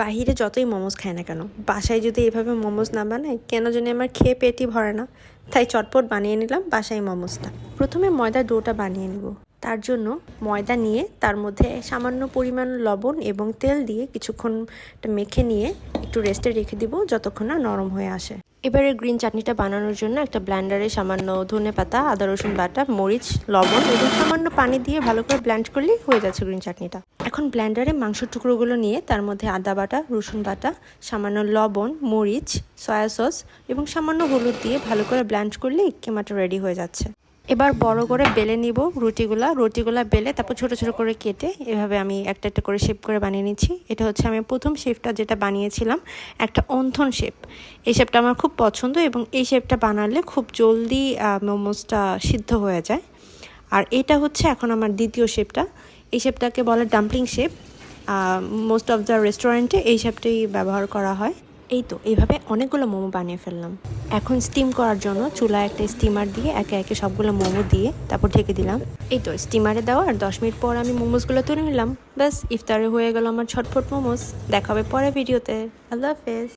বাহিরে যতই মোমোজ খায় না কেন, বাসায় যদি এভাবে মোমোজ না বানায় কেন জানি আমার খেয়ে পেটই ভরে না। তাই চটপট বানিয়ে নিলাম বাসায় মোমোজটা। প্রথমে ময়দার ডোটা বানিয়ে নেব। তার জন্য ময়দা নিয়ে তার মধ্যে সামান্য পরিমাণ লবণ এবং তেল দিয়ে কিছুক্ষণ মেখে নিয়ে একটু রেস্টে রেখে দিব যতক্ষণ না নরম হয়ে আসে। এবারে গ্রিন চাটনিটা বানানোর জন্য একটা ব্লেন্ডারে সামান্য ধনেপাতা, আদা রসুন বাটা, মরিচ, লবণ এবং সামান্য পানি দিয়ে ভালো করে ব্লেন্ড করলেই হয়ে যাচ্ছে গ্রিন চাটনিটা। এখন ব্লেন্ডারে মাংসের টুকরোগুলো নিয়ে তার মধ্যে আদা বাটা, রসুন বাটা, সামান্য লবণ, মরিচ, সয়া সস এবং সামান্য হলুদ দিয়ে ভালো করে ব্লেন্ড করলেই কিমাটা রেডি হয়ে যাচ্ছে। এবার বড় করে বেলে নিব রুটিগুলা বেলে তারপর ছোট ছোট করে কেটে এভাবে আমি একটা একটা করে শেপ করে বানিয়ে নিচ্ছি। এটা হচ্ছে আমি প্রথম শেপটা যেটা বানিয়েছিলাম, একটা অন্থন শেপ। এই শেপটা আমার খুব পছন্দ এবং এই শেপটা বানালে খুব জলদি মোমোসটা সিদ্ধ হয়ে যায়। আর এটা হচ্ছে এখন আমার দ্বিতীয় শেপটা। এই শেপটাকে বলে dumpling shape. Most of the রেস্টুরেন্টে এই শেপটাই ব্যবহার করা হয়। এই তো এইভাবে অনেকগুলো মোমো বানিয়ে ফেললাম। এখন স্টিম করার জন্য চুলায় একটা স্টিমার দিয়ে একে একে সবগুলো মোমো দিয়ে তারপর ঢেকে দিলাম। এই তো স্টিমারে দেওয়া আর 10 মিনিট পর আমি মোমোসগুলো তুলে নিলাম। ব্যাস ইফতারে হয়ে গেল আমার ছটফট মোমোস। দেখা হবে পরের ভিডিওতে। আল্লাহ হাফেজ।